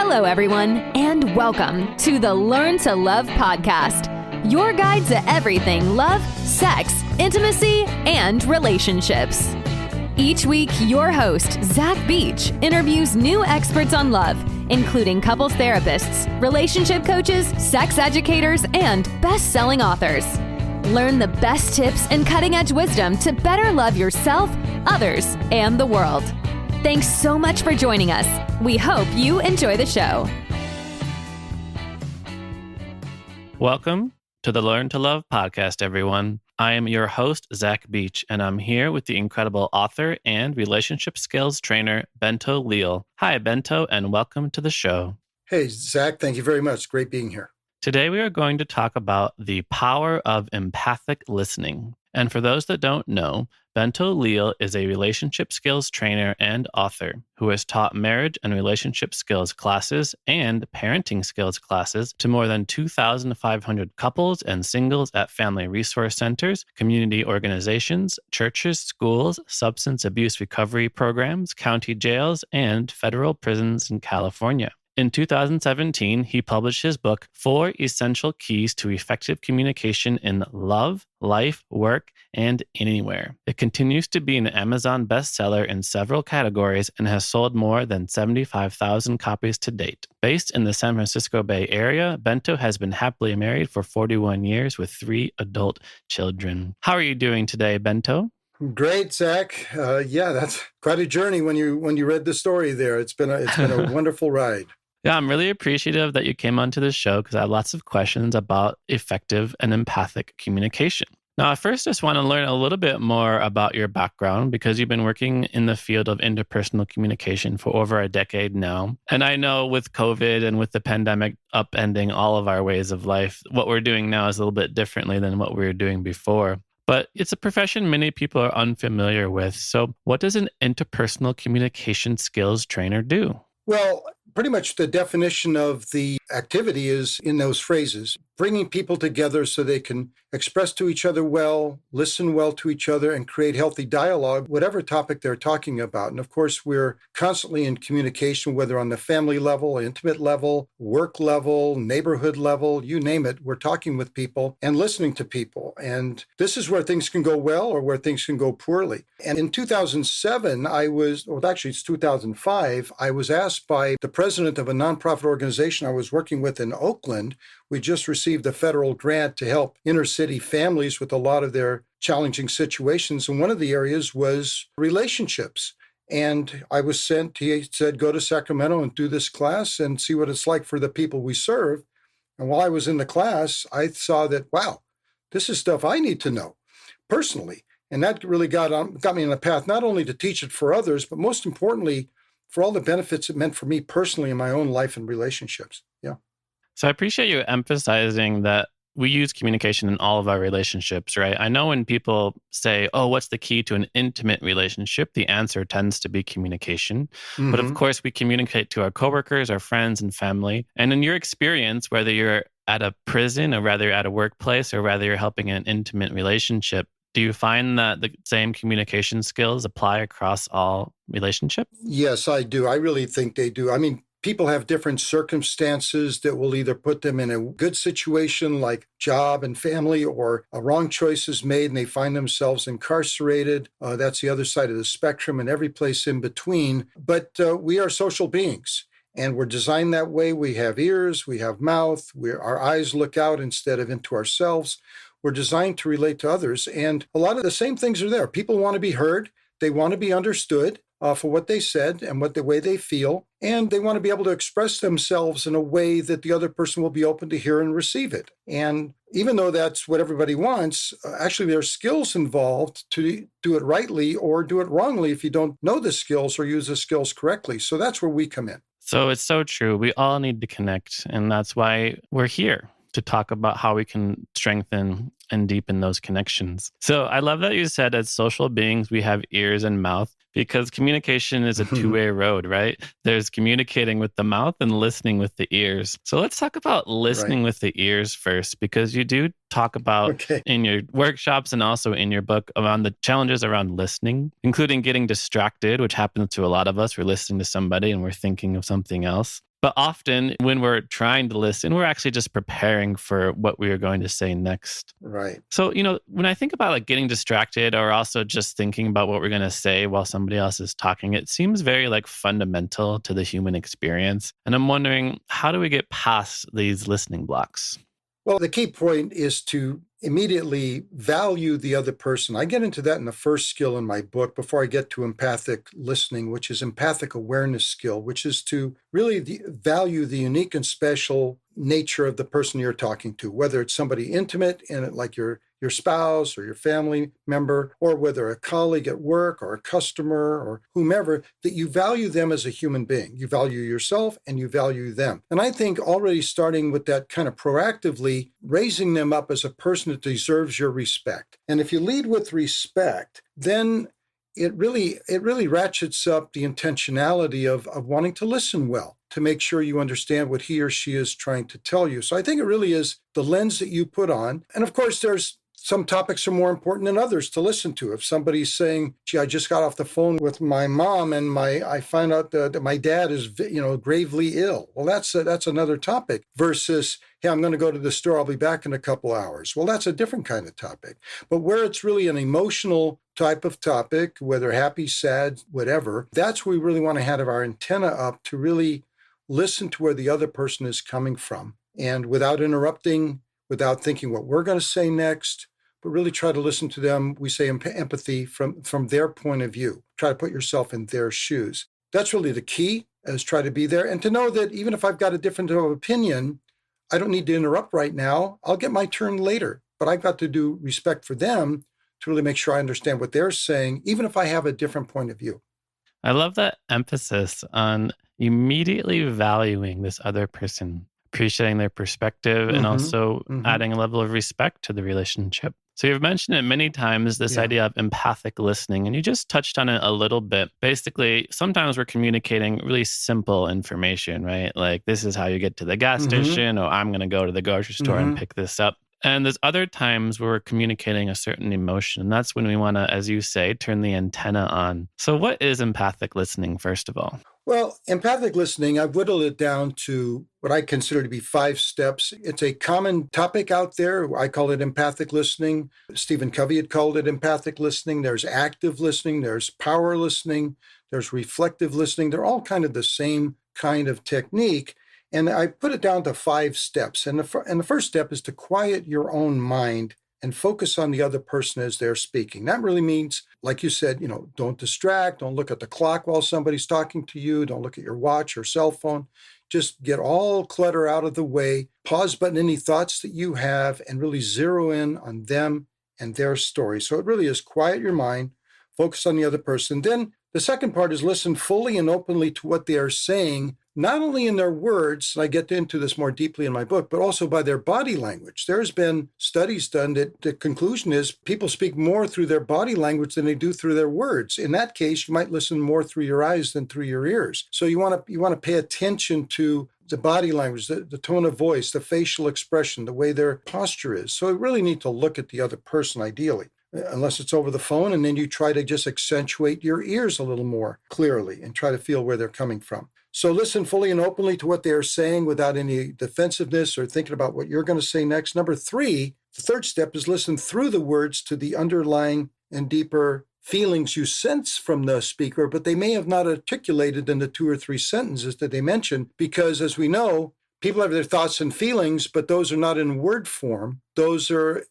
Hello, everyone, and welcome to the Learn to Love podcast, your guide to everything love, sex, intimacy, and relationships. Each week, your host, Zach Beach, interviews new experts on love, including couples therapists, relationship coaches, sex educators, and best-selling authors. Learn the best tips and cutting-edge wisdom to better love yourself, others, and the world. Thanks so much for joining us. We hope you enjoy the show. Welcome to the Learn to Love podcast, everyone. I am your host, Zach Beach, and I'm here with the incredible author and relationship skills trainer, Bento Leal. Hi, Bento, and welcome to the show. Hey, Zach, thank you very much. Great being here. Today, we are going to talk about the power of empathic listening. And for those that don't know, Bento Leal is a relationship skills trainer and author who has taught marriage and relationship skills classes and parenting skills classes to more than 2,500 couples and singles at family resource centers, community organizations, churches, schools, substance abuse recovery programs, county jails, and federal prisons in California. In 2017, he published his book, 4 Essential Keys to Effective Communication in Love, Life, Work, and Anywhere. It continues to be an Amazon bestseller in several categories and has sold more than 75,000 copies to date. Based in the San Francisco Bay Area, Bento has been happily married for 41 years with 3 adult children. How are you doing today, Bento? Great, Zach. That's quite a journey when you read the story there. It's been a wonderful ride. Yeah, I'm really appreciative that you came onto the show because I have lots of questions about effective and empathic communication. Now, I first just want to learn a little bit more about your background because you've been working in the field of interpersonal communication for over a decade now. And I know with COVID and with the pandemic upending all of our ways of life, what we're doing now is a little bit differently than what we were doing before. But it's a profession many people are unfamiliar with. So what does an interpersonal communication skills trainer do? Well, pretty much the definition of the activity is in those phrases, bringing people together so they can express to each other well, listen well to each other, and create healthy dialogue, whatever topic they're talking about. And of course, we're constantly in communication, whether on the family level, intimate level, work level, neighborhood level, you name it. We're talking with people and listening to people. And this is where things can go well or where things can go poorly. And in 2007, it's 2005, I was asked by the president of a nonprofit organization I was working with in Oakland. We just received a federal grant to help inner city families with a lot of their challenging situations. And one of the areas was relationships. And I was sent, he said, go to Sacramento and do this class and see what it's like for the people we serve. And while I was in the class, I saw that, wow, this is stuff I need to know personally. And that really got me on the path, not only to teach it for others, but most importantly, for all the benefits it meant for me personally in my own life and relationships. Yeah. So I appreciate you emphasizing that we use communication in all of our relationships, right? I know when people say, oh, what's the key to an intimate relationship? The answer tends to be communication. Mm-hmm. But of course, we communicate to our coworkers, our friends, and family. And in your experience, whether you're at a prison or whether you're at a workplace or whether you're helping an intimate relationship, do you find that the same communication skills apply across all relationships? Yes, I do. I really think they do. I mean, people have different circumstances that will either put them in a good situation like job and family, or a wrong choice is made and they find themselves incarcerated. That's the other side of the spectrum, and every place in between. But we are social beings. And we're designed that way. We have ears, we have mouth, our eyes look out instead of into ourselves. We're designed to relate to others. And a lot of the same things are there. People want to be heard. They want to be understood for what they said and the way they feel. And they want to be able to express themselves in a way that the other person will be open to hear and receive it. And even though that's what everybody wants, actually there are skills involved to do it rightly or do it wrongly if you don't know the skills or use the skills correctly. So that's where we come in. So it's so true. We all need to connect. And that's why we're here, to talk about how we can strengthen and deepen those connections. So I love that you said as social beings, we have ears and mouth, because communication is a two-way road, right? There's communicating with the mouth and listening with the ears. So let's talk about listening with the ears first, because you do talk about in your workshops and also in your book around the challenges around listening, including getting distracted, which happens to a lot of us. We're listening to somebody and we're thinking of something else. But often when we're trying to listen, we're actually just preparing for what we are going to say next. Right. So, when I think about like getting distracted or also just thinking about what we're going to say while somebody else is talking, it seems very like fundamental to the human experience. And I'm wondering, how do we get past these listening blocks? Well, the key point is to immediately value the other person. I get into that in the first skill in my book before I get to empathic listening, which is empathic awareness skill, which is to really value the unique and special nature of the person you're talking to, whether it's somebody intimate and like your spouse or your family member, or whether a colleague at work or a customer or whomever, that you value them as a human being. You value yourself and you value them. And I think already starting with that kind of proactively raising them up as a person that deserves your respect. And if you lead with respect, then it really ratchets up the intentionality of wanting to listen well, to make sure you understand what he or she is trying to tell you. So I think it really is the lens that you put on. And of course, there's some topics are more important than others to listen to. If somebody's saying, gee, I just got off the phone with my mom and I find out that my dad is, gravely ill. Well, that's another topic versus, hey, I'm going to go to the store. I'll be back in a couple hours. Well, that's a different kind of topic. But where it's really an emotional type of topic, whether happy, sad, whatever, that's where we really want to have our antenna up to really listen to where the other person is coming from. And without interrupting, without thinking what we're going to say next, but really try to listen to them. We say empathy from their point of view. Try to put yourself in their shoes. That's really the key, is try to be there. And to know that even if I've got a different opinion, I don't need to interrupt right now. I'll get my turn later. But I've got to do respect for them to really make sure I understand what they're saying, even if I have a different point of view. I love that emphasis on immediately valuing this other person, appreciating their perspective, and also adding a level of respect to the relationship. So you've mentioned it many times, this idea of empathic listening, and you just touched on it a little bit. Basically, sometimes we're communicating really simple information, right? Like, this is how you get to the gas station, or I'm going to go to the grocery store and pick this up. And there's other times where we're communicating a certain emotion. And that's when we want to, as you say, turn the antenna on. So what is empathic listening, first of all? Well, empathic listening, I've whittled it down to what I consider to be 5 steps. It's a common topic out there. I call it empathic listening. Stephen Covey had called it empathic listening. There's active listening. There's power listening. There's reflective listening. They're all kind of the same kind of technique. And I put it down to 5 steps. And the first step is to quiet your own mind and focus on the other person as they're speaking. That really means, like you said, don't distract, don't look at the clock while somebody's talking to you, don't look at your watch or cell phone. Just get all clutter out of the way, pause button any thoughts that you have, and really zero in on them and their story. So it really is quiet your mind, focus on the other person. Then the second part is listen fully and openly to what they are saying, not only in their words, and I get into this more deeply in my book, but also by their body language. There's been studies done that the conclusion is people speak more through their body language than they do through their words. In that case, you might listen more through your eyes than through your ears. So you want to pay attention to the body language, the tone of voice, the facial expression, the way their posture is. So you really need to look at the other person ideally, unless it's over the phone, and then you try to just accentuate your ears a little more clearly and try to feel where they're coming from. So listen fully and openly to what they are saying without any defensiveness or thinking about what you're going to say next. Number 3, the third step is listen through the words to the underlying and deeper feelings you sense from the speaker, but they may have not articulated in the 2 or 3 sentences that they mentioned, because as we know, people have their thoughts and feelings, but those are not in word form. Those are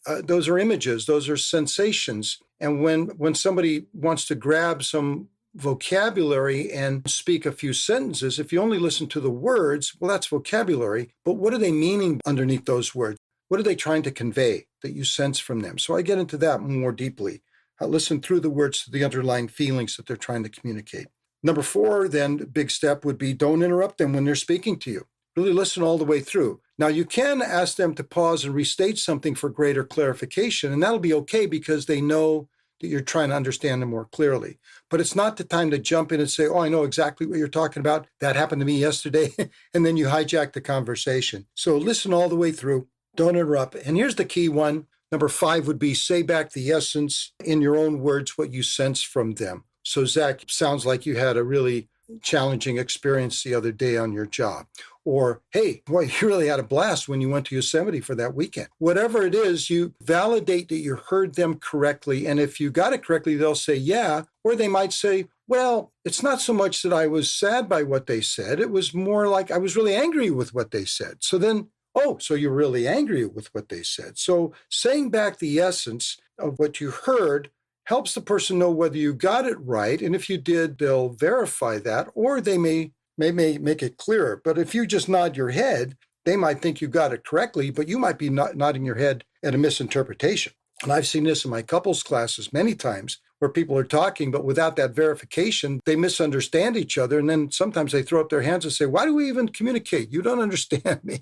images. Those are sensations. And when somebody wants to grab some vocabulary and speak a few sentences, if you only listen to the words, well, that's vocabulary. But what are they meaning underneath those words? What are they trying to convey that you sense from them? So I get into that more deeply. I listen through the words to the underlying feelings that they're trying to communicate. Number 4, then, big step would be don't interrupt them when they're speaking to you. Really listen all the way through. Now, you can ask them to pause and restate something for greater clarification, and that'll be okay because they know that you're trying to understand them more clearly. But it's not the time to jump in and say, oh, I know exactly what you're talking about. That happened to me yesterday. And then you hijack the conversation. So listen all the way through. Don't interrupt. And here's the key one. Number 5 would be say back the essence in your own words, what you sense from them. So Zach, sounds like you had a really challenging experience the other day on your job. Or, hey, boy, you really had a blast when you went to Yosemite for that weekend. Whatever it is, you validate that you heard them correctly. And if you got it correctly, they'll say, yeah. Or they might say, well, it's not so much that I was sad by what they said. It was more like I was really angry with what they said. So then, oh, so you're really angry with what they said. So saying back the essence of what you heard helps the person know whether you got it right. And if you did, they'll verify that, or they may make it clearer. But if you just nod your head, they might think you got it correctly, but you might be nodding your head at a misinterpretation. And I've seen this in my couples classes many times where people are talking, but without that verification, they misunderstand each other. And then sometimes they throw up their hands and say, why do we even communicate? You don't understand me.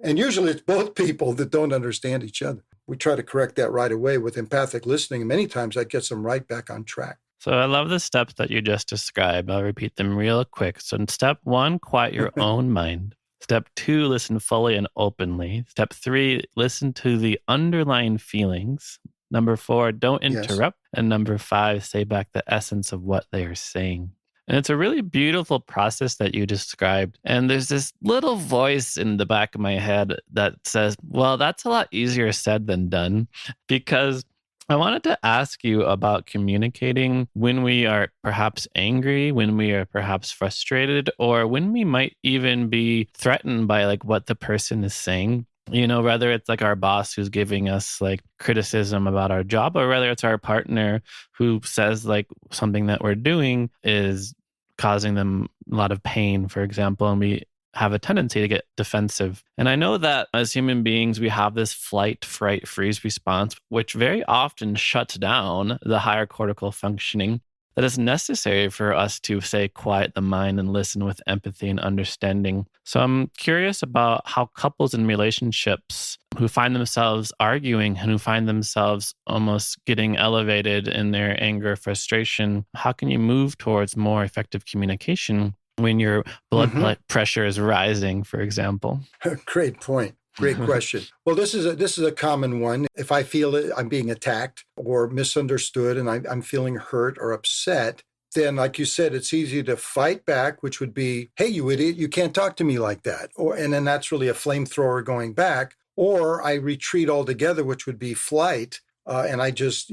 And usually it's both people that don't understand each other. We try to correct that right away with empathic listening. And many times that gets them right back on track. So I love the steps that you just described. I'll repeat them real quick. So in step 1, quiet your own mind. Step 2, listen fully and openly. Step 3, listen to the underlying feelings. Number 4, don't interrupt. Yes. And number 5, say back the essence of what they are saying. And it's a really beautiful process that you described. And there's this little voice in the back of my head that says, well, that's a lot easier said than done, because I wanted to ask you about communicating when we are perhaps angry, when we are perhaps frustrated, or when we might even be threatened by like what the person is saying. You know, whether it's like our boss who's giving us like criticism about our job, or whether it's our partner who says like something that we're doing is causing them a lot of pain, for example, and we have a tendency to get defensive. And I know that as human beings, we have this flight, fright, freeze response, which very often shuts down the higher cortical functioning that is necessary for us to, say, quiet the mind and listen with empathy and understanding. So I'm curious about how couples in relationships who find themselves arguing and who find themselves almost getting elevated in their anger, frustration, how can you move towards more effective communication when your blood pressure is rising, for example? Great point. Great question. Well, this is a common one. If I feel I'm being attacked or misunderstood and I'm feeling hurt or upset, then like you said, it's easy to fight back, which would be, hey, you idiot, you can't talk to me like that. And then that's really a flamethrower going back. Or I retreat altogether, which would be flight. And I just,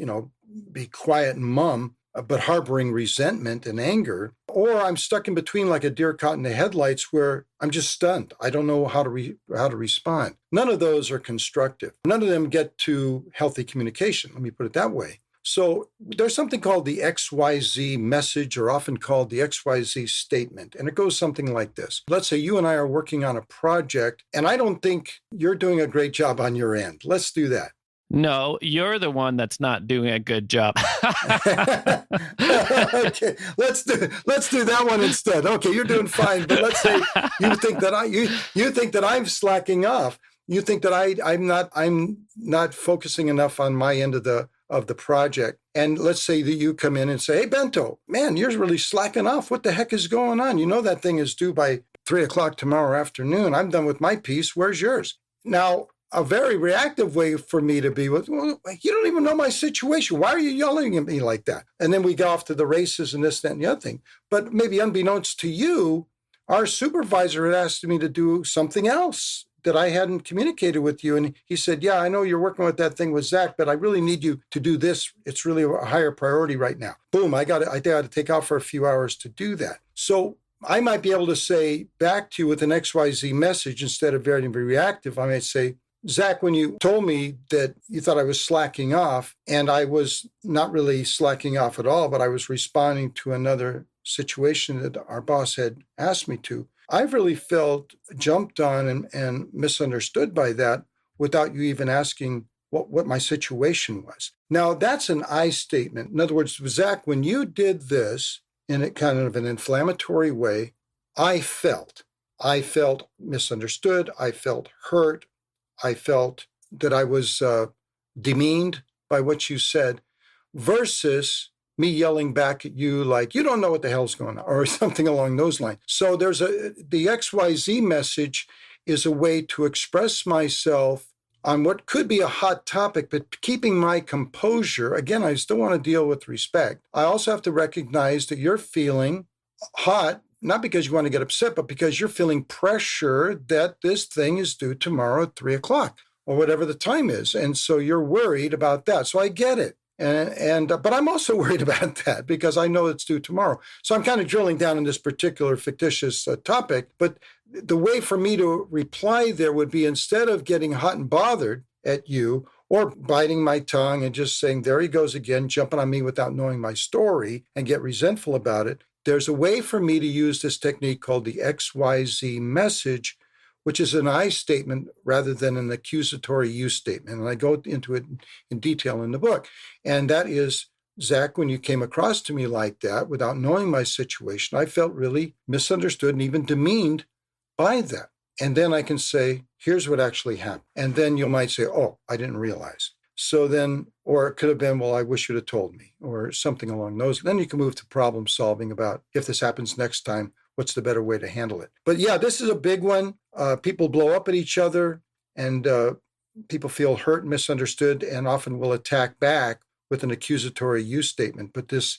be quiet and mum, but harboring resentment and anger. Or I'm stuck in between like a deer caught in the headlights where I'm just stunned. I don't know how to respond. None of those are constructive. None of them get to healthy communication. Let me put it that way. So there's something called the XYZ message, or often called the XYZ statement. And it goes something like this. Let's say you and I are working on a project, and I don't think you're doing a great job on your end. Let's do that. No, you're the one that's not doing a good job. Okay, let's do that one instead. Okay, you're doing fine, but let's say you think that I'm slacking off. You think that I'm not focusing enough on my end of the project. And let's say that you come in and say, "Hey, Bento, man, you're really slacking off. What the heck is going on? You know that thing is due by 3:00 tomorrow afternoon. I'm done with my piece. Where's yours?" Now, a very reactive way for me to be with, well, you don't even know my situation. Why are you yelling at me like that? And then we go off to the races and this, that, and the other thing. But maybe unbeknownst to you, our supervisor had asked me to do something else that I hadn't communicated with you. And he said, yeah, I know you're working with that thing with Zach, but I really need you to do this. It's really a higher priority right now. Boom, I got to take off for a few hours to do that. So I might be able to say back to you with an XYZ message instead of very reactive. I might say, Zach, when you told me that you thought I was slacking off, and I was not really slacking off at all, but I was responding to another situation that our boss had asked me to, I've really felt jumped on and misunderstood by that without you even asking what my situation was. Now, that's an I statement. In other words, Zach, when you did this in a kind of an inflammatory way, I felt misunderstood. I felt hurt. I felt that I was demeaned by what you said, versus me yelling back at you like, you don't know what the hell's going on, or something along those lines. So the XYZ message is a way to express myself on what could be a hot topic, but keeping my composure. Again, I still want to deal with respect. I also have to recognize that you're feeling hot, not because you want to get upset, but because you're feeling pressure that this thing is due tomorrow at 3 o'clock or whatever the time is. And so you're worried about that. So I get it. But I'm also worried about that because I know it's due tomorrow. So I'm kind of drilling down in this particular fictitious topic. But the way for me to reply there would be, instead of getting hot and bothered at you or biting my tongue and just saying, there he goes again, jumping on me without knowing my story, and get resentful about it, there's a way for me to use this technique called the XYZ message, which is an I statement rather than an accusatory you statement. And I go into it in detail in the book. And that is, Zach, when you came across to me like that, without knowing my situation, I felt really misunderstood and even demeaned by that. And then I can say, here's what actually happened. And then you might say, oh, I didn't realize. So then, or it could have been, well, I wish you'd have told me, or something along those. Then you can move to problem solving about, if this happens next time, what's the better way to handle it? But yeah, this is a big one. People blow up at each other, and people feel hurt and misunderstood, and often will attack back with an accusatory you statement. But this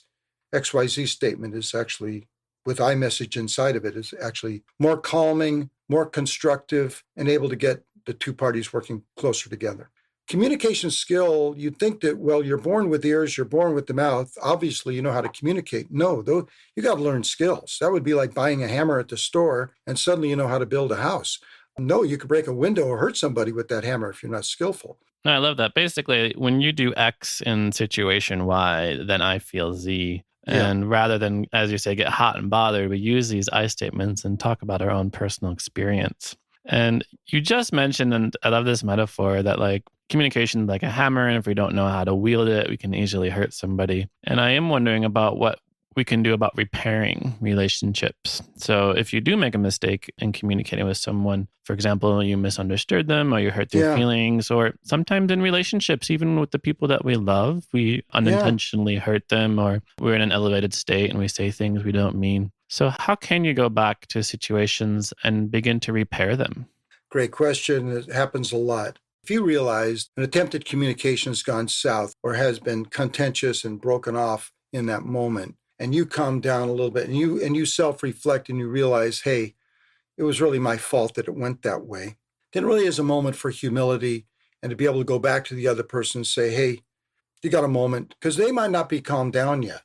XYZ statement is actually, with I message inside of it, is actually more calming, more constructive, and able to get the two parties working closer together. Communication skill, you'd think that, well, you're born with ears, you're born with the mouth. Obviously, you know how to communicate. No, though, you got to learn skills. That would be like buying a hammer at the store and suddenly you know how to build a house. No, you could break a window or hurt somebody with that hammer if you're not skillful. No, I love that. Basically, when you do X in situation Y, then I feel Z. And rather than, as you say, get hot and bothered, we use these I statements and talk about our own personal experience. And you just mentioned, and I love this metaphor, that like communication is like a hammer, and if we don't know how to wield it, we can easily hurt somebody. And I am wondering about what we can do about repairing relationships. So if you do make a mistake in communicating with someone, for example, you misunderstood them or you hurt their feelings, or sometimes in relationships, even with the people that we love, we unintentionally hurt them, or we're in an elevated state and we say things we don't mean. So how can you go back to situations and begin to repair them? Great question. It happens a lot. If you realize an attempted communication has gone south or has been contentious and broken off in that moment, and you calm down a little bit and you self-reflect and you realize, hey, it was really my fault that it went that way, then it really is a moment for humility and to be able to go back to the other person and say, hey, you got a moment? Because they might not be calmed down yet.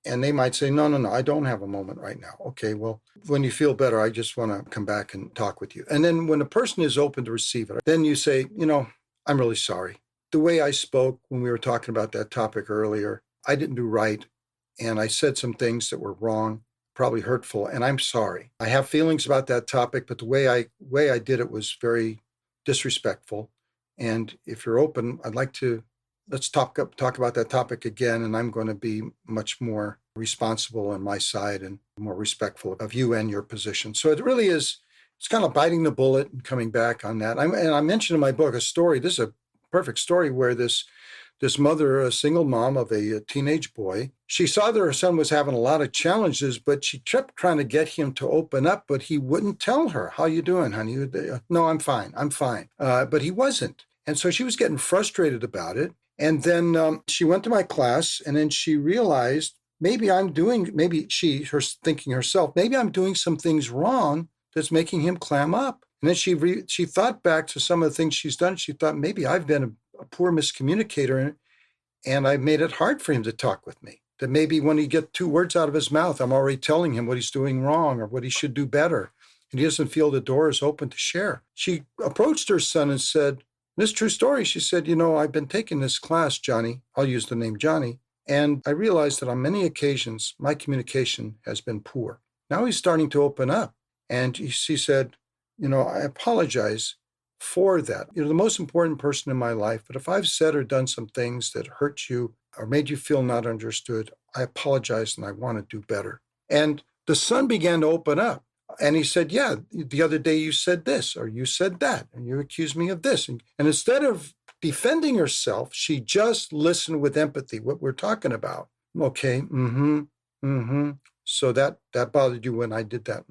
And they might say, no, I don't have a moment right now. Okay, well, when you feel better, I just want to come back and talk with you. And then when a person is open to receive it, then you say, I'm really sorry. The way I spoke when we were talking about that topic earlier, I didn't do right. And I said some things that were wrong, probably hurtful, and I'm sorry. I have feelings about that topic, but the way I did it was very disrespectful. And if you're open, I'd like to, let's talk about that topic again, and I'm going to be much more responsible on my side and more respectful of you and your position. So it really is, it's kind of biting the bullet and coming back on that. And I mentioned in my book a story, this is a perfect story where this mother, a single mom of a teenage boy, she saw that her son was having a lot of challenges, but she kept trying to get him to open up, but he wouldn't tell her, how you doing, honey? No, I'm fine. But he wasn't. And so she was getting frustrated about it. And then she went to my class, and then she realized maybe thinking herself, maybe I'm doing some things wrong that's making him clam up. And then she thought back to some of the things she's done. She thought, maybe I've been a poor miscommunicator, and I've made it hard for him to talk with me. That maybe when he gets 2 words out of his mouth, I'm already telling him what he's doing wrong or what he should do better. And he doesn't feel the door is open to share. She approached her son and said, this is a true story. She said, I've been taking this class, Johnny. I'll use the name Johnny. And I realized that on many occasions, my communication has been poor. Now he's starting to open up. And she said, I apologize for that. You're the most important person in my life, but if I've said or done some things that hurt you or made you feel not understood, I apologize and I want to do better. And the son began to open up. And he said, yeah, the other day you said this or you said that and you accused me of this. And instead of defending herself, she just listened with empathy, what we're talking about. Okay, so that bothered you when I did that.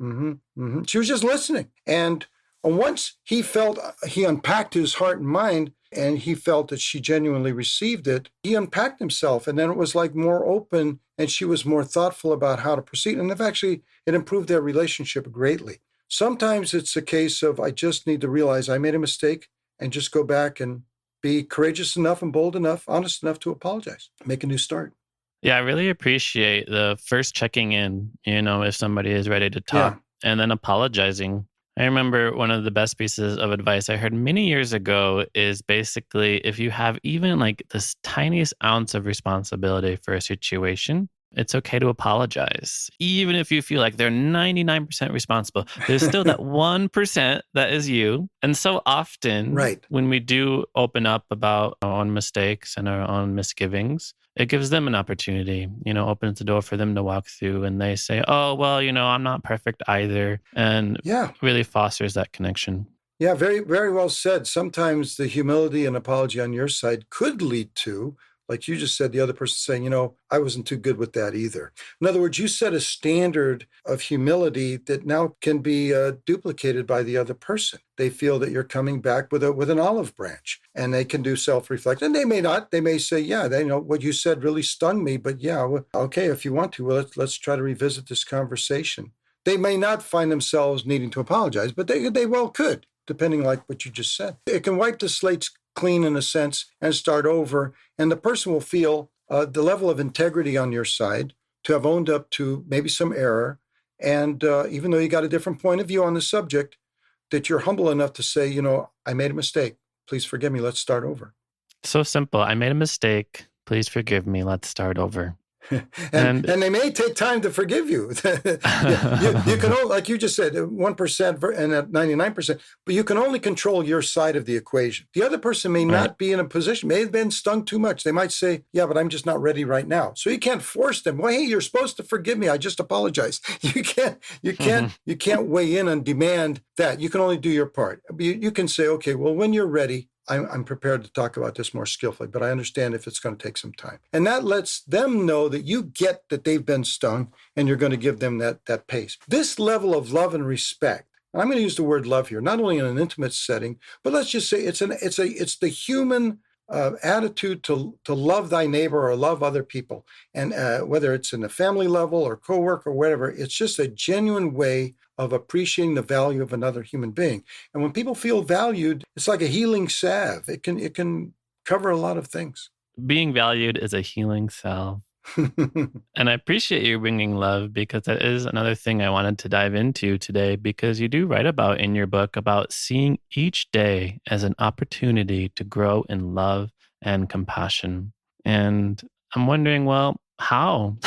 She was just listening. And once he felt he unpacked his heart and mind, and he felt that she genuinely received it, he unpacked himself, and then it was like more open, and she was more thoughtful about how to proceed. And it improved their relationship greatly. Sometimes it's a case of, I just need to realize I made a mistake and just go back and be courageous enough and bold enough, honest enough to apologize, make a new start. Yeah, I really appreciate the first checking in, if somebody is ready to talk, and then apologizing. I remember one of the best pieces of advice I heard many years ago is basically, if you have even like this tiniest ounce of responsibility for a situation, it's okay to apologize. Even if you feel like they're 99% responsible, there's still that 1% that is you. And so often, when we do open up about our own mistakes and our own misgivings, it gives them an opportunity, opens the door for them to walk through, and they say, oh, well, I'm not perfect either. And really fosters that connection. Yeah, very, very well said. Sometimes the humility and apology on your side could lead to, like you just said, the other person saying, I wasn't too good with that either. In other words, you set a standard of humility that now can be duplicated by the other person. They feel that you're coming back with an olive branch, and they can do self-reflect. And they may not. They may say, they know what you said really stung me, but okay, if you want to, well, let's try to revisit this conversation. They may not find themselves needing to apologize, but they well could, depending like what you just said. It can wipe the slates clean in a sense and start over. And the person will feel the level of integrity on your side to have owned up to maybe some error. And even though you got a different point of view on the subject, that you're humble enough to say, I made a mistake. Please forgive me. Let's start over. So simple. I made a mistake. Please forgive me. Let's start over. and they may take time to forgive you. you can only, like you just said, 1% and at 99%, but you can only control your side of the equation. The other person may not be in a position, may have been stung too much. They might say, but I'm just not ready right now. So you can't force them. Well, hey, you're supposed to forgive me. I just apologize. You can't weigh in and demand that. You can only do your part. You can say, okay, well, when you're ready, I'm prepared to talk about this more skillfully, but I understand if it's going to take some time. And that lets them know that you get that they've been stung and you're going to give them that pace. This level of love and respect, and I'm going to use the word love here, not only in an intimate setting, but let's just say it's the human attitude to love thy neighbor or love other people. And whether it's in the family level or coworker or whatever, it's just a genuine way of appreciating the value of another human being. And when people feel valued, it's like a healing salve. It can cover a lot of things. Being valued is a healing salve. And I appreciate you bringing love, because that is another thing I wanted to dive into today, because you do write about in your book about seeing each day as an opportunity to grow in love and compassion. And I'm wondering, well, how?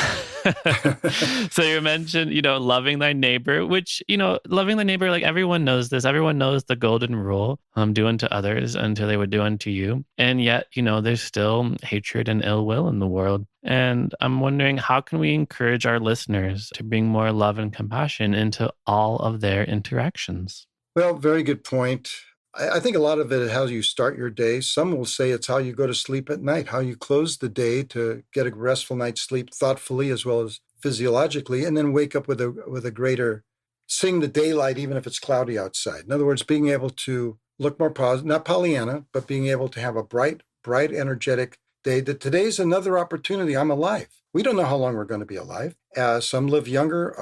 So you mentioned, loving thy neighbor, which, loving thy neighbor, like everyone knows this. Everyone knows the golden rule, do unto others until they would do unto you. And yet, there's still hatred and ill will in the world. And I'm wondering, how can we encourage our listeners to bring more love and compassion into all of their interactions? Well, very good point. I think a lot of it is how you start your day. Some will say it's how you go to sleep at night, how you close the day to get a restful night's sleep thoughtfully as well as physiologically, and then wake up with a greater, seeing the daylight even if it's cloudy outside. In other words, being able to look more positive, not Pollyanna, but being able to have a bright, energetic day. That today's another opportunity. I'm alive. We don't know how long we're going to be alive. Some live younger,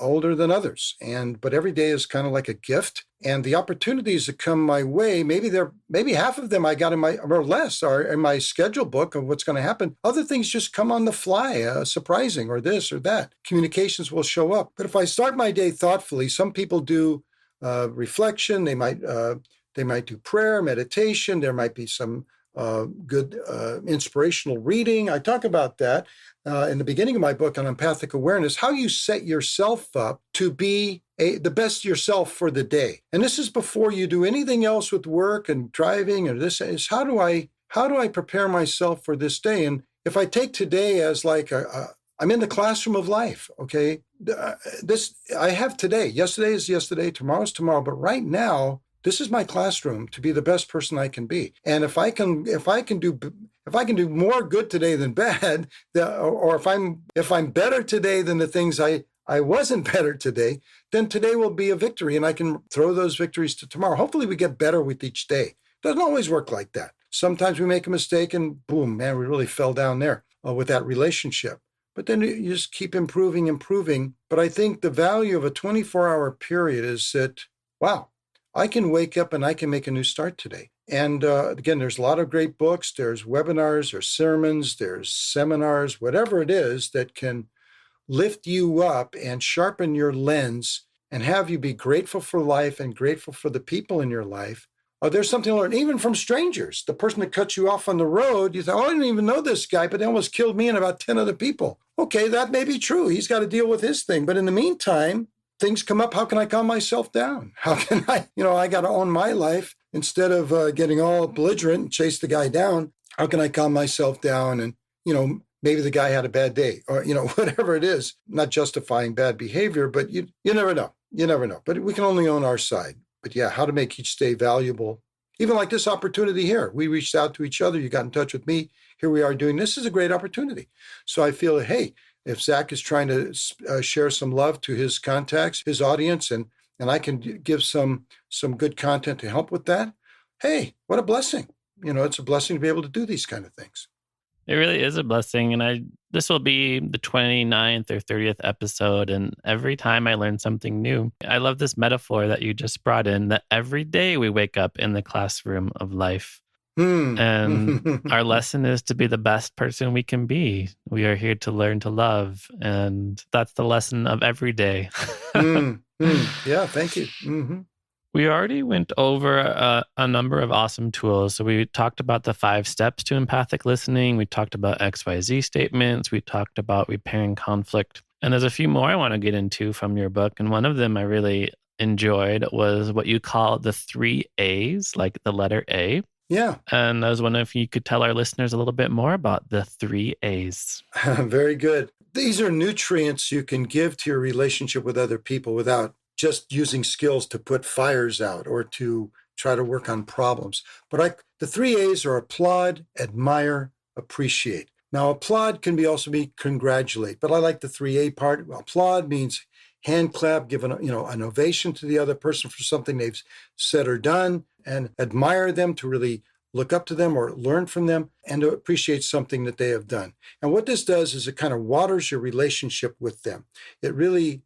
older than others, but every day is kind of like a gift. And the opportunities that come my way, maybe half of them I got or less are in my schedule book of what's going to happen. Other things just come on the fly, surprising, or this or that. Communications will show up. But if I start my day thoughtfully, some people do reflection. They might do prayer, meditation. There might be some good inspirational reading. I talk about that in the beginning of my book on empathic awareness, how you set yourself up to be the best yourself for the day. And this is before you do anything else with work and driving, or this is how do I prepare myself for this day? And if I take today as like I'm in the classroom of life, okay? I have today. Yesterday is yesterday, tomorrow's tomorrow, but right now, this is my classroom to be the best person I can be. And if I can do more good today than bad, or if I'm better today than the things I wasn't better today, then today will be a victory, and I can throw those victories to tomorrow. Hopefully we get better with each day. Doesn't always work like that. Sometimes we make a mistake and boom, man, we really fell down there with that relationship. But then you just keep improving. But I think the value of a 24-hour period is that, wow, I can wake up and I can make a new start today. And again, there's a lot of great books. There's webinars, there's sermons, there's seminars, whatever it is that can lift you up and sharpen your lens and have you be grateful for life and grateful for the people in your life. There's something to learn, even from strangers. The person that cuts you off on the road, you think, oh, I didn't even know this guy, but they almost killed me and about 10 other people. Okay, that may be true. He's got to deal with his thing. But in the meantime, things come up. How can I calm myself down? How can I got to own my life instead of getting all belligerent and chase the guy down. How can I calm myself down? And, maybe the guy had a bad day or, whatever it is, not justifying bad behavior, but you never know. You never know. But we can only own our side. But yeah, how to make each day valuable. Even like this opportunity here. We reached out to each other. You got in touch with me. Here we are doing this. Is a great opportunity. So I feel, hey, if Zach is trying to share some love to his contacts, his audience, and I can give some good content to help with that, hey, what a blessing. It's a blessing to be able to do these kind of things. It really is a blessing. And this will be the 29th or 30th episode. And every time I learn something new, I love this metaphor that you just brought in, that every day we wake up in the classroom of life. And our lesson is to be the best person we can be. We are here to learn to love. And that's the lesson of every day. Yeah, thank you. Mm-hmm. We already went over a number of awesome tools. So we talked about the 5 steps to empathic listening. We talked about XYZ statements. We talked about repairing conflict. And there's a few more I want to get into from your book. And one of them I really enjoyed was what you call the 3 A's, like the letter A. Yeah. And I was wondering if you could tell our listeners a little bit more about the 3 A's. Very good. These are nutrients you can give to your relationship with other people without just using skills to put fires out or to try to work on problems. But the 3 A's are applaud, admire, appreciate. Now, applaud can also be congratulate, but I like the 3A part. Applaud means hand clap, give an ovation to the other person for something they've said or done, and admire them, to really look up to them or learn from them, and to appreciate something that they have done. And what this does is it kind of waters your relationship with them. It really,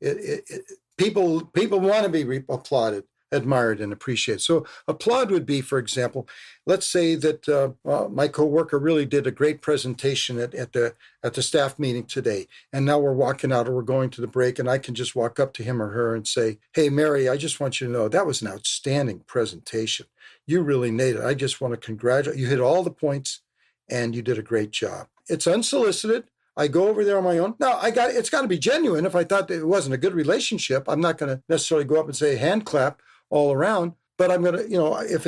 people want to be applauded, admired, and appreciated. So applaud would be, for example, let's say that my coworker really did a great presentation at the staff meeting today, and now we're walking out or we're going to the break, and I can just walk up to him or her and say, hey, Mary, I just want you to know that was an outstanding presentation. You really made it. I just want to congratulate you. You hit all the points, and you did a great job. It's unsolicited. I go over there on my own. Now, it's got to be genuine. If I thought that it wasn't a good relationship, I'm not going to necessarily go up and say hand clap all around. But I'm going to, if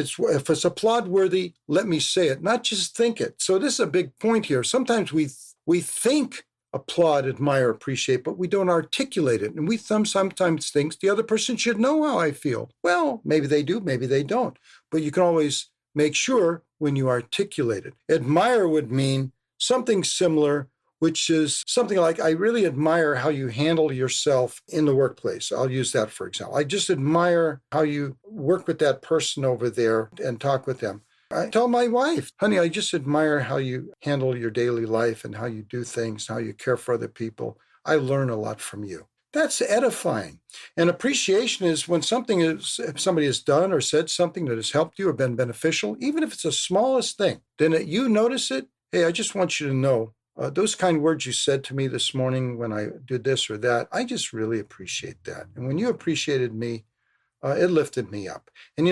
it's applaud worthy, let me say it, not just think it. So this is a big point here. Sometimes we think applaud, admire, appreciate, but we don't articulate it. And we sometimes think the other person should know how I feel. Well, maybe they do, maybe they don't. But you can always make sure when you articulate it. Admire would mean something similar, which is something like, I really admire how you handle yourself in the workplace. I'll use that for example. I just admire how you work with that person over there and talk with them. I tell my wife, honey, I just admire how you handle your daily life and how you do things, how you care for other people. I learn a lot from you. That's edifying. And appreciation is when if somebody has done or said something that has helped you or been beneficial, even if it's the smallest thing, then you notice it. Hey, I just want you to know, those kind words you said to me this morning when I did this or that, I just really appreciate that. And when you appreciated me, it lifted me up. And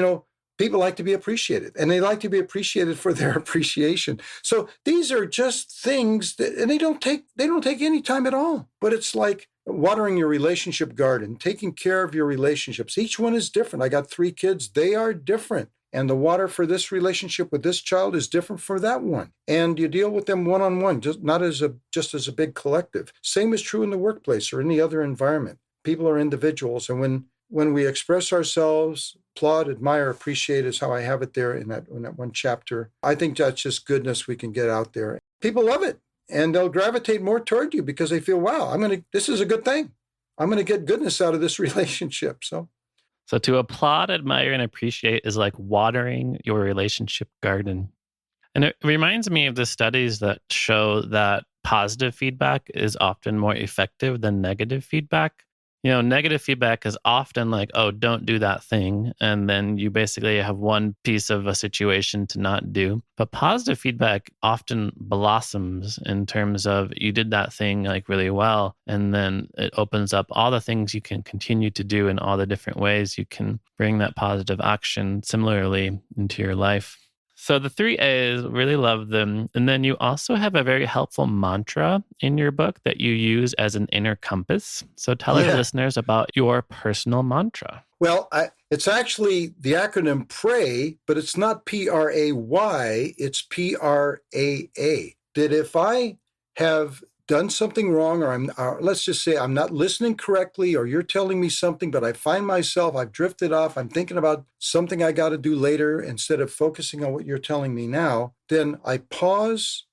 people like to be appreciated, and they like to be appreciated for their appreciation. So these are just things and they don't take any time at all. But it's like watering your relationship garden, taking care of your relationships. Each one is different. I got 3 kids. They are different. And the water for this relationship with this child is different for that one. And you deal with them one-on-one, not as a big collective. Same is true in the workplace or any other environment. People are individuals. And when we express ourselves, applaud, admire, appreciate is how I have it there in that one chapter. I think that's just goodness we can get out there. People love it. And they'll gravitate more toward you because they feel, wow, this is a good thing. I'm going to get goodness out of this relationship. So So to applaud, admire, and appreciate is like watering your relationship garden. And it reminds me of the studies that show that positive feedback is often more effective than negative feedback. Negative feedback is often like, oh, don't do that thing. And then you basically have one piece of a situation to not do. But positive feedback often blossoms in terms of you did that thing like really well. And then it opens up all the things you can continue to do in all the different ways you can bring that positive action similarly into your life. So the 3 A's, really love them. And then you also have a very helpful mantra in your book that you use as an inner compass. So tell our listeners about your personal mantra. Well, it's actually the acronym PRAY, but it's not PRAY, it's PRAA. That if I have done something wrong, or let's just say I'm not listening correctly, or you're telling me something, but I find myself, I've drifted off, I'm thinking about something I got to do later instead of focusing on what you're telling me now, then I pause,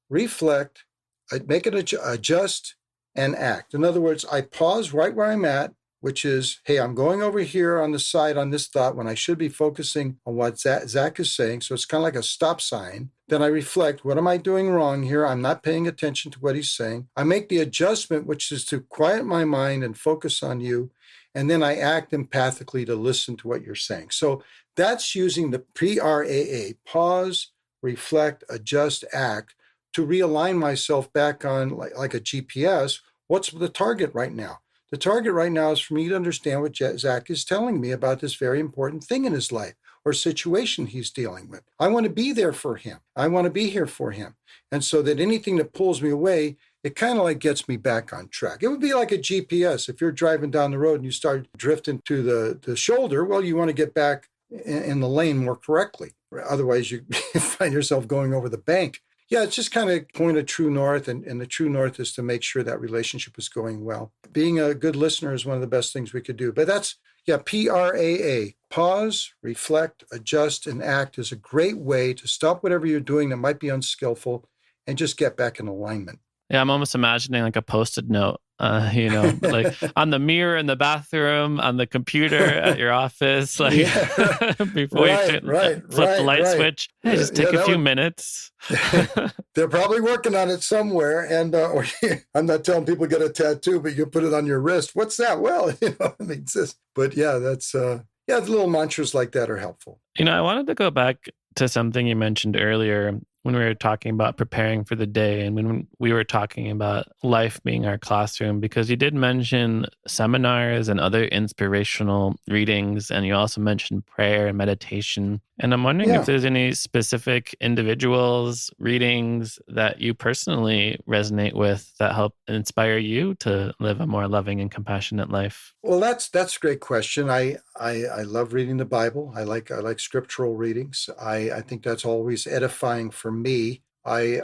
reflect, I make an adjust, and act. In other words, I pause right where I'm at, which is, hey, I'm going over here on the side on this thought when I should be focusing on what Zach is saying. So it's kind of like a stop sign. Then I reflect, what am I doing wrong here? I'm not paying attention to what he's saying. I make the adjustment, which is to quiet my mind and focus on you. And then I act empathically to listen to what you're saying. So that's using the PRAA, pause, reflect, adjust, act, to realign myself back on like a GPS. What's the target right now? The target right now is for me to understand what Zach is telling me about this very important thing in his life or situation he's dealing with. I want to be there for him. I want to be here for him. And so that anything that pulls me away, it kind of like gets me back on track. It would be like a GPS. If you're driving down the road and you start drifting to the shoulder, well, you want to get back in the lane more correctly. Otherwise, you find yourself going over the bank. Yeah, it's just kind of point of true north, and the true north is to make sure that relationship is going well. Being a good listener is one of the best things we could do. But that's, PRAA, pause, reflect, adjust, and act is a great way to stop whatever you're doing that might be unskillful and just get back in alignment. Yeah, I'm almost imagining like a Post-it note, like on the mirror in the bathroom, on the computer at your office, before you flip the light switch. Hey, just take a few minutes. They're probably working on it somewhere. And I'm not telling people to get a tattoo, but you put it on your wrist. What's that? Well, but that's the little mantras like that are helpful. I wanted to go back to something you mentioned earlier when we were talking about preparing for the day and when we were talking about life being our classroom, because you did mention seminars and other inspirational readings, and you also mentioned prayer and meditation. And I'm wondering if there's any specific individuals, readings that you personally resonate with that help inspire you to live a more loving and compassionate life. Well, that's a great question. I love reading the Bible. I like scriptural readings. I think that's always edifying for me. I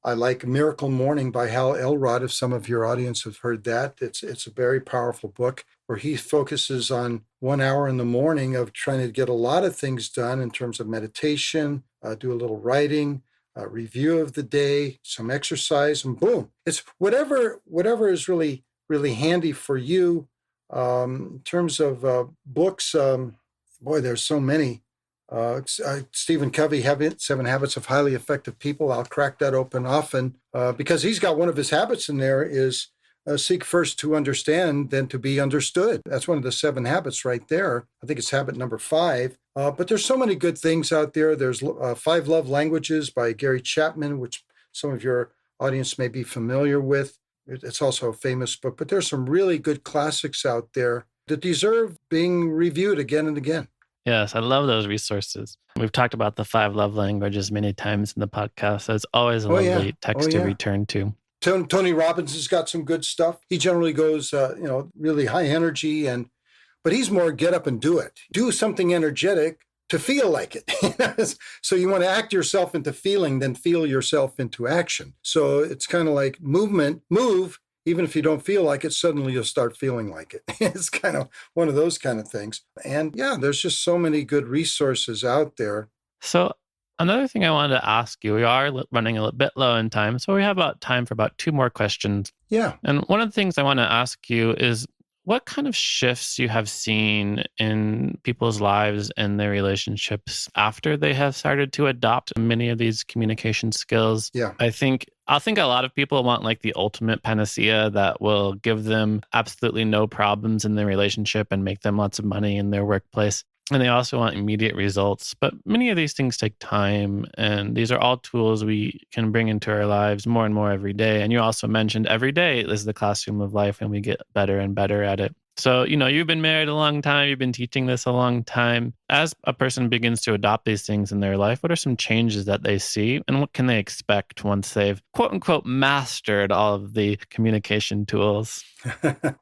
like Miracle Morning by Hal Elrod, if some of your audience have heard that. It's a very powerful book where he focuses on 1 hour in the morning of trying to get a lot of things done in terms of meditation, do a little writing, review of the day, some exercise, and boom. It's whatever is really, really handy for you. In terms of books, there's so many. Stephen Covey, 7 Habits of Highly Effective People. I'll crack that open often because he's got one of his habits in there is seek first to understand, then to be understood. That's one of the 7 habits right there. I think it's habit number 5. But there's so many good things out there. There's 5 Love Languages by Gary Chapman, which some of your audience may be familiar with. It's also a famous book, but there's some really good classics out there that deserve being reviewed again and again. Yes, I love those resources. We've talked about the 5 love languages many times in the podcast, so it's always a lovely text to return to. Tony Robbins has got some good stuff. He generally goes, really high energy, but he's more get up and do it. Do something energetic to feel like it. So you want to act yourself into feeling, then feel yourself into action. So it's kind of like move. Even if you don't feel like it, suddenly you'll start feeling like it. It's kind of one of those kind of things. And there's just so many good resources out there. So another thing I wanted to ask you, we are running a little bit low in time, so we have time for about 2 more questions. Yeah. And one of the things I want to ask you is, what kind of shifts you have seen in people's lives and their relationships after they have started to adopt many of these communication skills? Yeah. I think a lot of people want like the ultimate panacea that will give them absolutely no problems in their relationship and make them lots of money in their workplace. And they also want immediate results. But many of these things take time. And these are all tools we can bring into our lives more and more every day. And you also mentioned every day is the classroom of life, and we get better and better at it. So, you've been married a long time. You've been teaching this a long time. As a person begins to adopt these things in their life, what are some changes that they see? And what can they expect once they've, quote unquote, mastered all of the communication tools?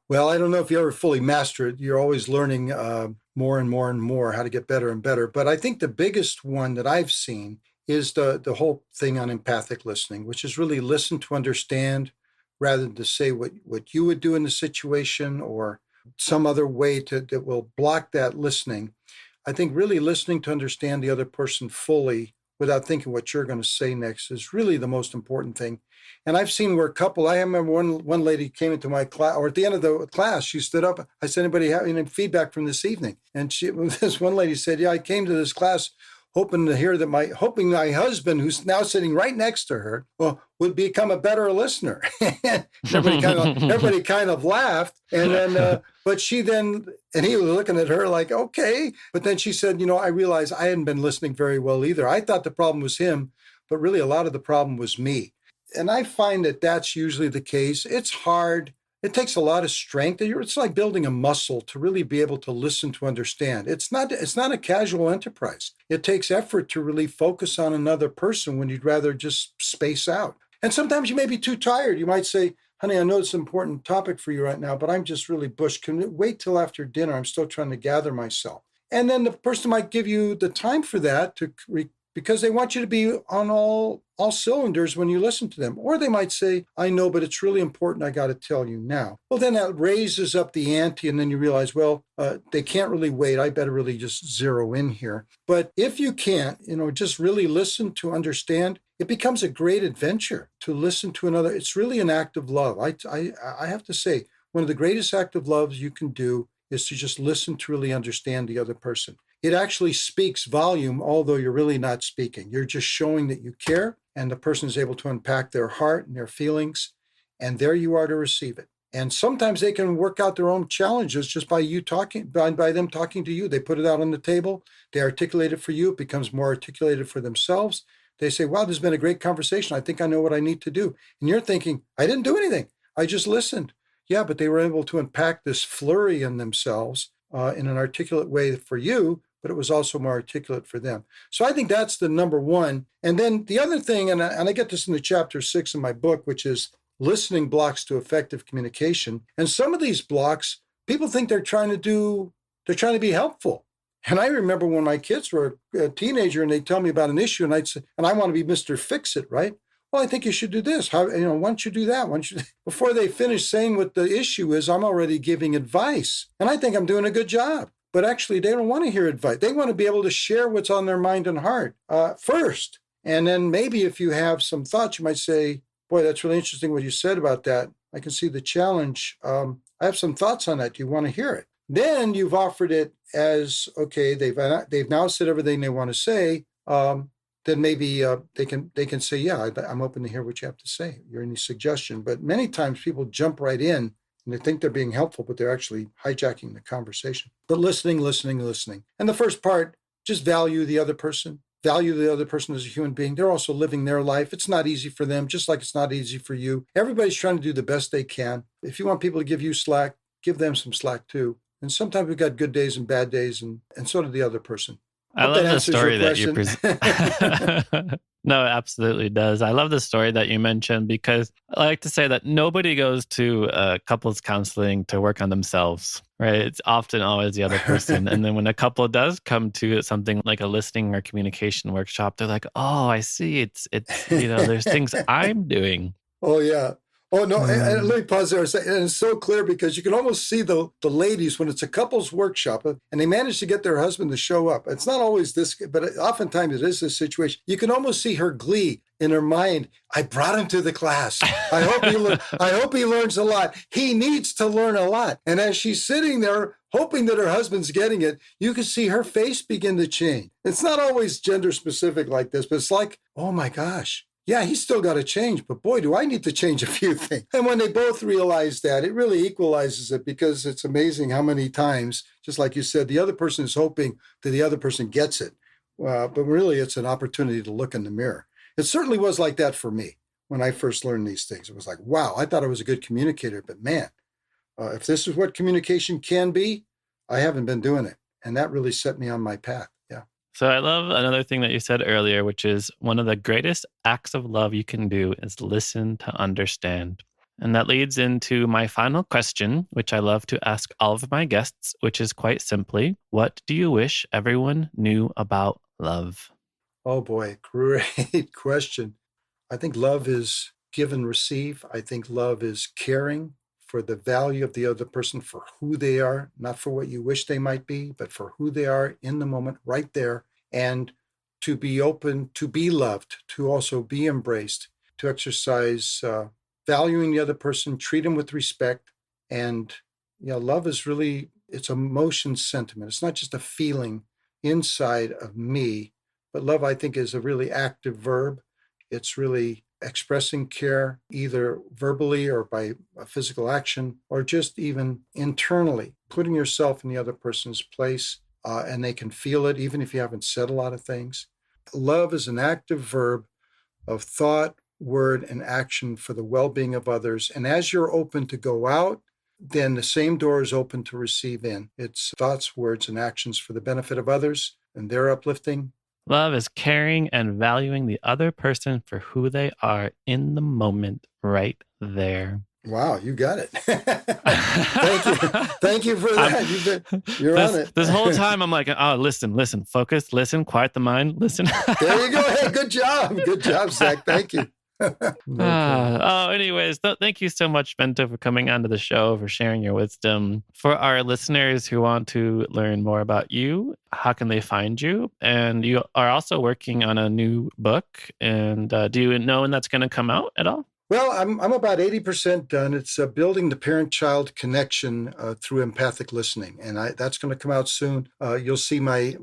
Well, I don't know if you ever fully master it. You're always learning more and more and more how to get better and better. But I think the biggest one that I've seen is the whole thing on empathic listening, which is really listen to understand rather than to say what you would do in the situation or some other way that will block that listening. I think really listening to understand the other person fully without thinking what you're going to say next is really the most important thing. And I've seen where I remember one lady came into my class, or at the end of the class, she stood up. I said, anybody have any feedback from this evening? And this one lady said, yeah, I came to this class hoping my husband, who's now sitting right next to her, would become a better listener. everybody kind of laughed. And then, but he was looking at her like, okay. But then she said, I realized I hadn't been listening very well either. I thought the problem was him, but really a lot of the problem was me. And I find that that's usually the case. It's hard. It takes a lot of strength. It's like building a muscle to really be able to listen to understand. It's not a casual enterprise. It takes effort to really focus on another person when you'd rather just space out. And sometimes you may be too tired. You might say, honey, I know it's an important topic for you right now, but I'm just really bushed. Can we wait till after dinner? I'm still trying to gather myself. And then the person might give you the time for that because they want you to be on all cylinders when you listen to them. Or they might say, I know, but it's really important. I got to tell you now. Well, then that raises up the ante, and then you realize, they can't really wait. I better really just zero in here. But if you can't, just really listen to understand, it becomes a great adventure to listen to another. It's really an act of love. I have to say, one of the greatest acts of love you can do is to just listen to really understand the other person. It actually speaks volume, although you're really not speaking. You're just showing that you care, and the person is able to unpack their heart and their feelings, and there you are to receive it. And sometimes they can work out their own challenges just by you talking, by them talking to you. They put it out on the table, they articulate it for you, it becomes more articulated for themselves. They say, wow, this has been a great conversation. I think I know what I need to do. And you're thinking, I didn't do anything. I just listened. Yeah, but they were able to unpack this flurry in themselves in an articulate way for you, but it was also more articulate for them. So I think that's the number one. And then the other thing, and I get this in the chapter 6 in my book, which is listening blocks to effective communication. And some of these blocks, people think they're trying to be helpful. And I remember when my kids were a teenager and they'd tell me about an issue and I'd say, and I want to be Mr. Fix-It, right? Well, I think you should do this. Why don't you do that? Before they finish saying what the issue is, I'm already giving advice. And I think I'm doing a good job. But actually, they don't want to hear advice. They want to be able to share what's on their mind and heart first. And then maybe if you have some thoughts, you might say, boy, that's really interesting what you said about that. I can see the challenge. I have some thoughts on that. Do you want to hear it? Then you've offered it as, okay, they've now said everything they want to say. Then maybe they can say, yeah, I'm open to hear what you have to say. You're any suggestion. But many times people jump right in and they think they're being helpful, but they're actually hijacking the conversation. But listening. And the first part, just value the other person. Value the other person as a human being. They're also living their life. It's not easy for them, just like it's not easy for you. Everybody's trying to do the best they can. If you want people to give you slack, give them some slack too. And sometimes we've got good days and bad days, and so did the other person. I love the story that you present. No, it absolutely does. I love the story that you mentioned because I like to say that nobody goes to couples counseling to work on themselves, right? It's often always the other person. And then when a couple does come to something like a listening or communication workshop, they're like, oh, I see. It's there's things I'm doing. Oh, yeah. Oh, no, and let me pause there and say, and it's so clear because you can almost see the ladies when it's a couples workshop and they manage to get their husband to show up. It's not always this, but oftentimes it is this situation. You can almost see her glee. in her mind, I brought him to the class. I hope he learns a lot. He needs to learn a lot. And as she's sitting there, hoping that her husband's getting it, you can see her face begin to change. It's not always gender specific like this, but it's like, oh my gosh. Yeah, he's still got to change, but boy, do I need to change a few things. And when they both realize that, it really equalizes it, because it's amazing how many times, just like you said, the other person is hoping that the other person gets it. But really, it's an opportunity to look in the mirror. It certainly was like that for me when I first learned these things. It was like, wow, I thought I was a good communicator, but man, if this is what communication can be, I haven't been doing it. And that really set me on my path. Yeah. So I love another thing that you said earlier, which is one of the greatest acts of love you can do is listen to understand. And that leads into my final question, which I love to ask all of my guests, which is quite simply, what do you wish everyone knew about love? Oh boy, great question. I think love is give and receive. I think love is caring for the value of the other person, for who they are, not for what you wish they might be, but for who they are in the moment, right there, and to be open, to be loved, to also be embraced, to exercise valuing the other person, treat them with respect. And love is really, it's emotion sentiment. It's not just a feeling inside of me, but love, I think, is a really active verb. It's really expressing care, either verbally or by a physical action, or just even internally, putting yourself in the other person's place, and they can feel it, even if you haven't said a lot of things. Love is an active verb of thought, word, and action for the well-being of others. And as you're open to go out, then the same door is open to receive in. It's thoughts, words, and actions for the benefit of others and their uplifting. Love is caring and valuing the other person for who they are in the moment, right there. Wow, you got it. Thank you. Thank you for that. You're on it. This whole time I'm like, oh, listen, focus, listen, quiet the mind, listen. There you go. Hey, good job. Good job, Zach. Thank you. Anyways, thank you so much, Bento, for coming onto the show, for sharing your wisdom. For our listeners who want to learn more about you, how can they find you? And you are also working on a new book. And do you know when that's going to come out at all? Well, I'm about 80% done. It's building the parent-child connection through empathic listening, and that's going to come out soon. You'll see my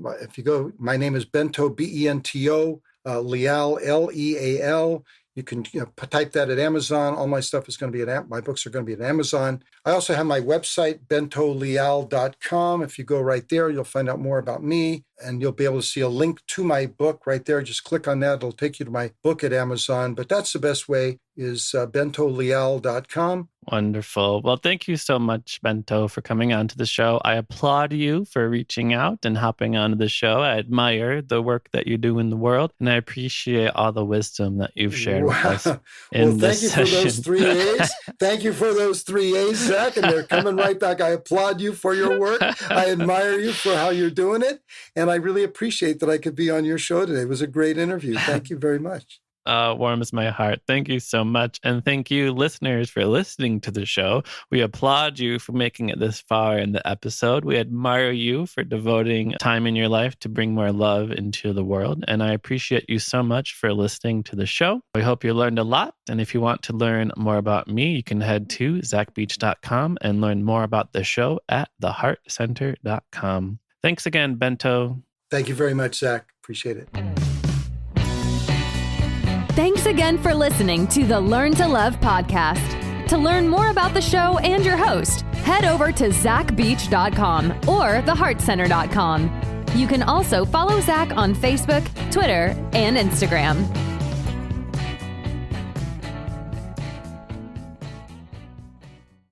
name is Bento, Bento, Leal, Leal. You can type that at Amazon. All my stuff is going to be my books are going to be at Amazon. I also have my website, bentoleal.com. If you go right there, you'll find out more about me, and you'll be able to see a link to my book right there. Just click on that. It'll take you to my book at Amazon. But that's the best way, is bentoleal.com. Wonderful. Well, thank you so much, Bento, for coming on to the show. I applaud you for reaching out and hopping onto the show. I admire the work that you do in the world, and I appreciate all the wisdom that you've shared with us in this session. Thank you for those 3 A's. Thank you for those 3 A's, Zach, and they're coming right back. I applaud you for your work. I admire you for how you're doing it, and I really appreciate that I could be on your show today. It was a great interview. Thank you very much. Warms my heart. Thank you so much. And thank you, listeners, for listening to the show. We applaud you for making it this far in the episode. We admire you for devoting time in your life to bring more love into the world. And I appreciate you so much for listening to the show. We hope you learned a lot. And if you want to learn more about me, you can head to zachbeach.com and learn more about the show at theheartcenter.com. Thanks again, Bento. Thank you very much, Zach. Appreciate it. Thanks again for listening to the Learn to Love podcast. To learn more about the show and your host, head over to zachbeach.com or theheartcenter.com. You can also follow Zach on Facebook, Twitter, and Instagram.